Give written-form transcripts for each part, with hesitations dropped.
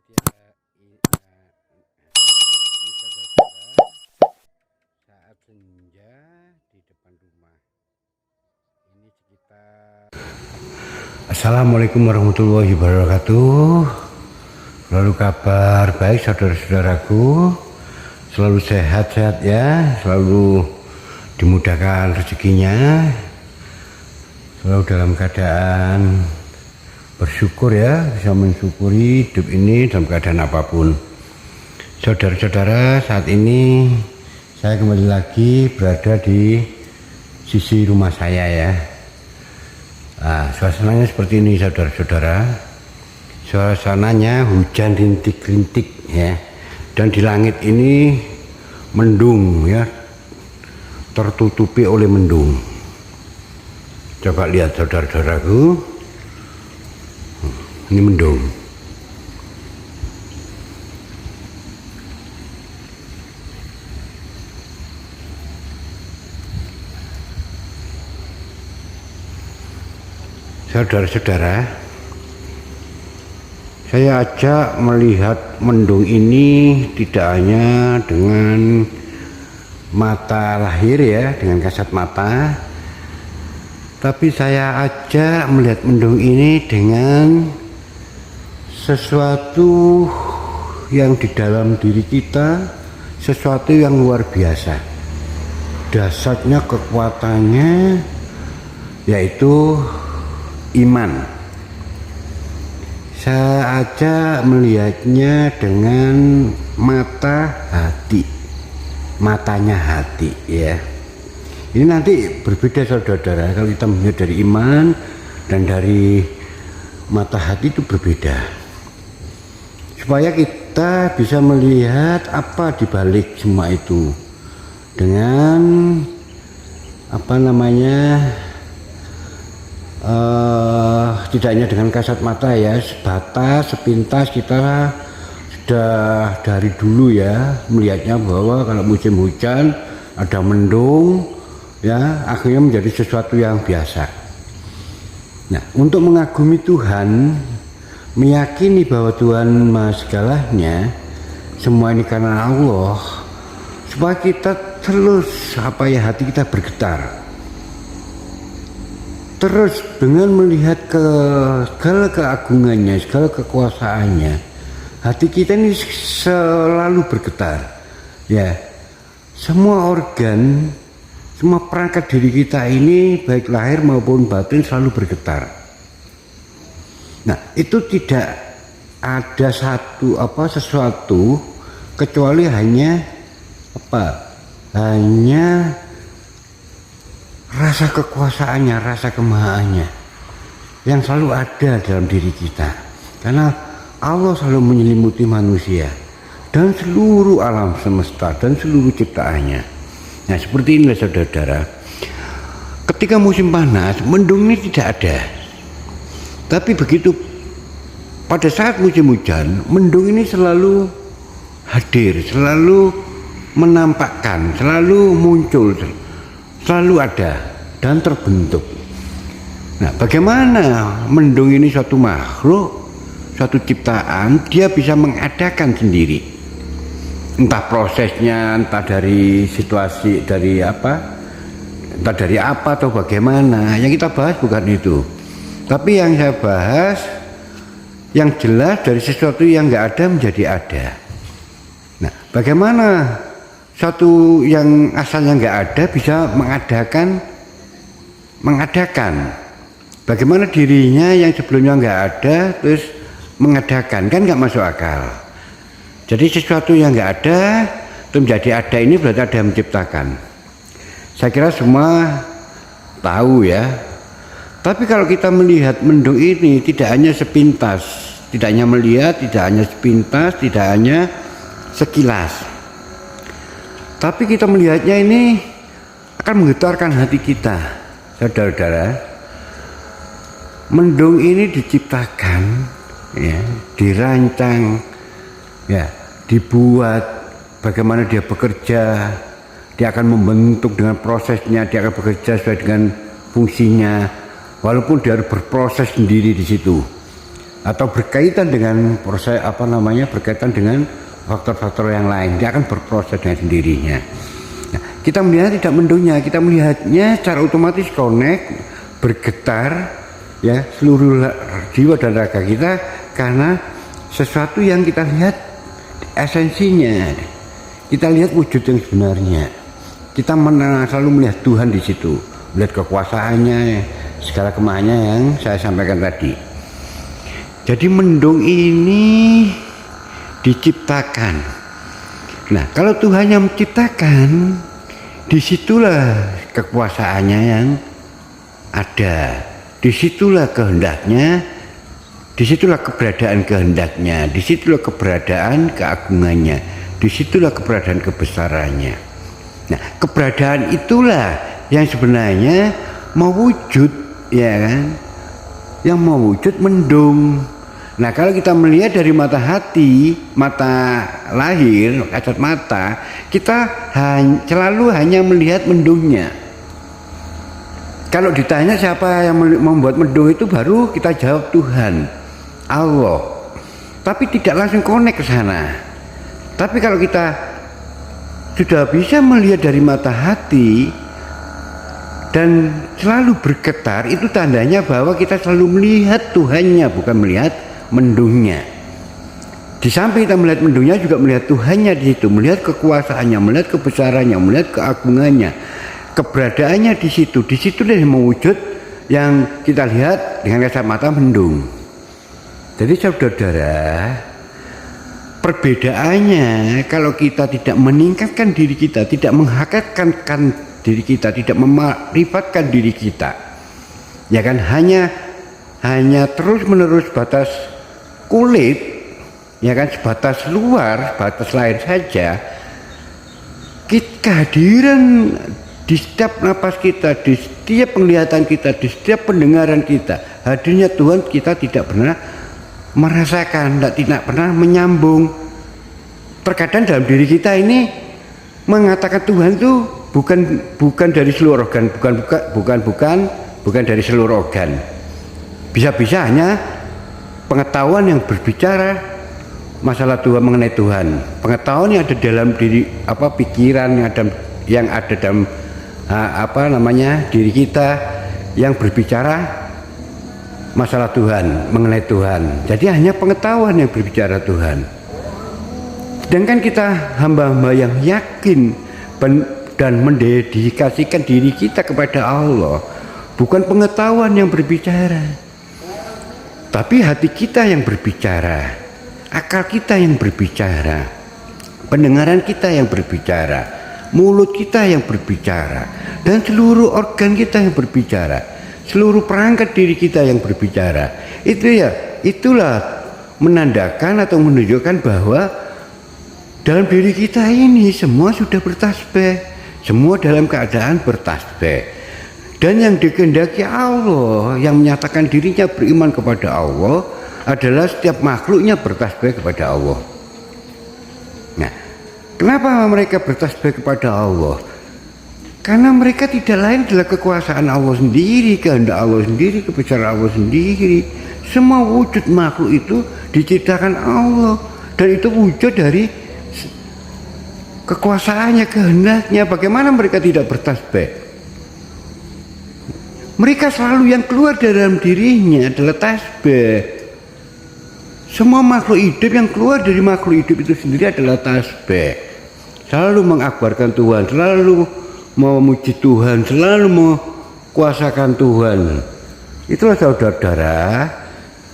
ini saudara-saudara saat senja di depan rumah. Ini sekitar. Assalamualaikum warahmatullahi wabarakatuh. Selalu kabar baik saudara-saudaraku, selalu sehat-sehat ya, selalu dimudahkan rezekinya, selalu dalam keadaan bersyukur ya, bisa mensyukuri hidup ini dalam keadaan apapun. Saudara-saudara, saat ini saya kembali lagi berada di sisi rumah saya ya. Nah, suasananya seperti ini saudara-saudara. Suasananya hujan rintik-rintik ya, dan di langit ini mendung ya, tertutupi oleh mendung. Coba lihat saudara-saudaraku, ini mendung. Saudara-saudara, saya ajak melihat mendung ini tidak hanya dengan mata lahir ya, dengan kasat mata, tapi saya ajak melihat mendung ini dengan sesuatu yang di dalam diri kita, sesuatu yang luar biasa. Dasarnya, kekuatannya yaitu iman. Saya ajak melihatnya dengan mata hati, matanya hati ya. Ini nanti berbeda saudara-saudara, kalau kita melihat dari iman dan dari mata hati itu berbeda. Supaya kita bisa melihat apa di balik semua itu dengan apa namanya, tidak hanya dengan kasat mata ya, sebatas sepintas kita sudah dari dulu ya melihatnya bahwa kalau musim hujan ada mendung ya, akhirnya menjadi sesuatu yang biasa. Nah, untuk mengagumi Tuhan, meyakini bahwa Tuhan Maha Segalanya, semua ini karena Allah, supaya kita terus hati kita bergetar. Terus dengan melihat segala keagungannya, segala kekuasaannya, hati kita ini selalu bergetar ya. Semua organ, semua perangkat diri kita ini baik lahir maupun batin selalu bergetar. Nah, itu tidak ada sesuatu kecuali hanya hanya rasa kekuasaannya, rasa kemahaannya yang selalu ada dalam diri kita, karena Allah selalu menyelimuti manusia dan seluruh alam semesta dan seluruh ciptaannya. Nah, seperti inilah saudara-saudara, ketika musim panas mendung ini tidak ada, tapi begitu pada saat musim hujan mendung ini selalu hadir, selalu menampakkan, selalu muncul, selalu ada dan terbentuk. Nah, bagaimana mendung ini suatu makhluk, suatu ciptaan, dia bisa mengadakan sendiri. Entah prosesnya, entah dari situasi, entah dari apa atau bagaimana. Yang kita bahas bukan itu. Tapi yang saya bahas, yang jelas dari sesuatu yang nggak ada menjadi ada. Nah, bagaimana satu yang asalnya nggak ada bisa mengadakan. Bagaimana dirinya yang sebelumnya nggak ada terus mengadakan, kan nggak masuk akal. Jadi sesuatu yang nggak ada itu menjadi ada, ini berarti ada yang menciptakan. Saya kira semua tahu ya. Tapi kalau kita melihat mendung ini tidak hanya sepintas, tidak hanya melihat, tidak hanya sepintas, tidak hanya sekilas, tapi kita melihatnya ini akan menggetarkan hati kita, saudara-saudara. Mendung ini diciptakan, ya, dirancang, ya, dibuat. Bagaimana dia bekerja, dia akan membentuk dengan prosesnya, dia akan bekerja sesuai dengan fungsinya, walaupun dia harus berproses sendiri di situ. atau berkaitan dengan proses berkaitan dengan faktor-faktor yang lain, dia akan berproses dengan sendirinya. Nah, kita melihat tidak mendungnya, kita melihatnya secara otomatis connect, bergetar ya seluruh jiwa dan raga kita, karena sesuatu yang kita lihat esensinya, kita lihat wujud yang sebenarnya. Kita selalu melihat Tuhan di situ, melihat kekuasaannya, segala kemahannya yang saya sampaikan tadi. Jadi mendung ini diciptakan. Nah, kalau Tuhan yang menciptakan, disitulah kekuasaannya yang ada, disitulah kehendaknya, disitulah keberadaan kehendaknya, disitulah keberadaan keagungannya, disitulah keberadaan kebesarannya. Nah, keberadaan itulah yang sebenarnya mewujud, ya kan? Yang mewujud mendung. Nah, kalau kita melihat dari mata hati, mata lahir, kasat mata, kita selalu hanya melihat mendungnya. Kalau ditanya siapa yang membuat mendung itu, baru kita jawab Tuhan, Allah. Tapi tidak langsung connect ke sana. Tapi kalau kita sudah bisa melihat dari mata hati dan selalu bergetar, itu tandanya bahwa kita selalu melihat Tuhannya, bukan melihat mendungnya. Di samping kita melihat mendungnya, juga melihat Tuhannya di situ, melihat kekuasaannya, melihat kebesarannya, melihat keagungannya, keberadaannya di situ. Di situ dia mewujud yang kita lihat dengan kasat mata mendung. Jadi saudara-saudara, perbedaannya kalau kita tidak meningkatkan diri kita, tidak menghakatkan diri kita, tidak memarifatkan diri kita, ya kan, hanya terus menerus batas kulit, ya kan, sebatas luar, batas lahir saja. Kehadiran di setiap napas kita, di setiap penglihatan kita, di setiap pendengaran kita, hadirnya Tuhan kita tidak pernah merasakan, tidak pernah menyambung. Terkadang dalam diri kita ini mengatakan Tuhan itu bukan dari seluruh organ, bukan dari seluruh organ. Bisa-bisa hanya pengetahuan yang berbicara masalah Tuhan, mengenai Tuhan, pengetahuan yang ada dalam diri, pikiran yang ada dalam diri kita, yang berbicara masalah Tuhan, mengenai Tuhan. Jadi hanya pengetahuan yang berbicara Tuhan. Sedangkan kita hamba-hamba yang yakin dan mendedikasikan diri kita kepada Allah, bukan pengetahuan yang berbicara, tapi hati kita yang berbicara, akal kita yang berbicara, pendengaran kita yang berbicara, mulut kita yang berbicara, dan seluruh organ kita yang berbicara, seluruh perangkat diri kita yang berbicara. Itulah menandakan atau menunjukkan bahwa dalam diri kita ini semua sudah bertasbih, semua dalam keadaan bertasbih. Dan yang dikehendaki Allah, yang menyatakan dirinya beriman kepada Allah, adalah setiap makhluknya bertasbih kepada Allah. Nah, kenapa mereka bertasbih kepada Allah? Karena mereka tidak lain adalah kekuasaan Allah sendiri, kehendak Allah sendiri, kebesaran Allah sendiri. Semua wujud makhluk itu diciptakan Allah, dan itu wujud dari kekuasaannya, kehendaknya. Bagaimana mereka tidak bertasbih? Mereka selalu yang keluar dalam dirinya adalah tasbih. Semua makhluk hidup yang keluar dari makhluk hidup itu sendiri adalah tasbih. Selalu mengakbarkan Tuhan, selalu memuji Tuhan, selalu menguasakan Tuhan. Itulah saudara-saudara.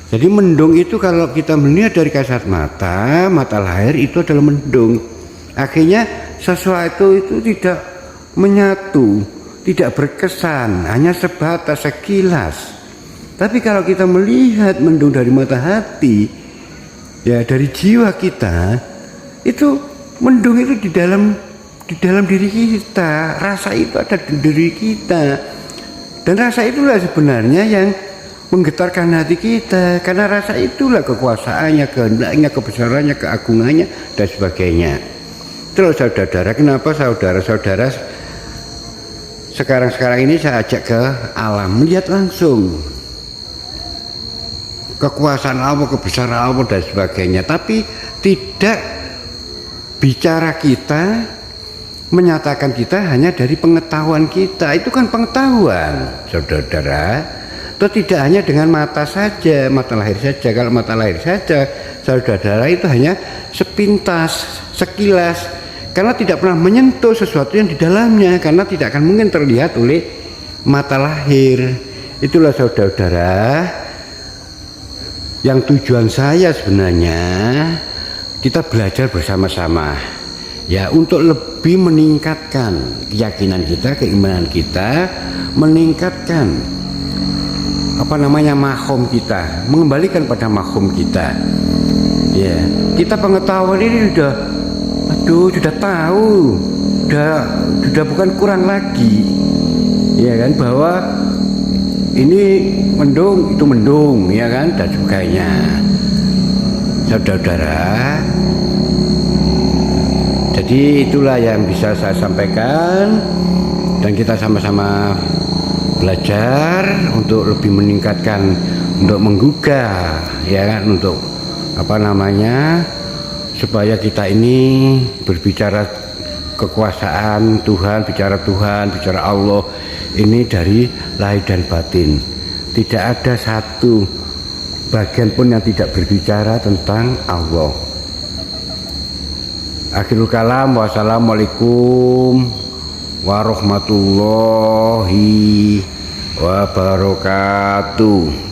Jadi mendung itu kalau kita melihat dari kasat mata lahir, itu adalah mendung. Akhirnya sesuatu itu tidak menyatu, tidak berkesan, hanya sebatas, sekilas. Tapi kalau kita melihat mendung dari mata hati, ya dari jiwa kita, itu mendung itu di dalam diri kita. Rasa itu ada di diri kita, dan rasa itulah sebenarnya yang menggetarkan hati kita, karena rasa itulah kekuasaannya, kehendaknya, kebesarannya, keagungannya, dan sebagainya. Terus saudara-saudara, kenapa saudara-saudara sekarang ini saya ajak ke alam, melihat langsung kekuasaan Allah, kebesaran Allah dan sebagainya, tapi tidak bicara kita, menyatakan kita hanya dari pengetahuan kita. Itu kan pengetahuan, saudara-saudara. Itu tidak hanya dengan mata saja, mata lahir saja. Kalau mata lahir saja, saudara-saudara, itu hanya sepintas, sekilas, karena tidak pernah menyentuh sesuatu yang di dalamnya, karena tidak akan mungkin terlihat oleh mata lahir. Itulah saudara-saudara yang tujuan saya sebenarnya kita belajar bersama-sama ya, untuk lebih meningkatkan keyakinan kita, keimanan kita, meningkatkan mahom kita, mengembalikan pada mahom kita. Ya, kita pengetahuan ini sudah tahu, sudah bukan kurang lagi, ya kan, bahwa ini mendung, itu mendung, ya kan, dan sebagainya. Saudara-saudara, jadi itulah yang bisa saya sampaikan, dan kita sama-sama belajar untuk lebih meningkatkan, untuk menggugah, ya kan, untuk supaya kita ini berbicara kekuasaan Tuhan, bicara Allah ini dari lahir dan batin. Tidak ada satu bagian pun yang tidak berbicara tentang Allah. Akhirul kalam, wassalamualaikum warahmatullahi wabarakatuh.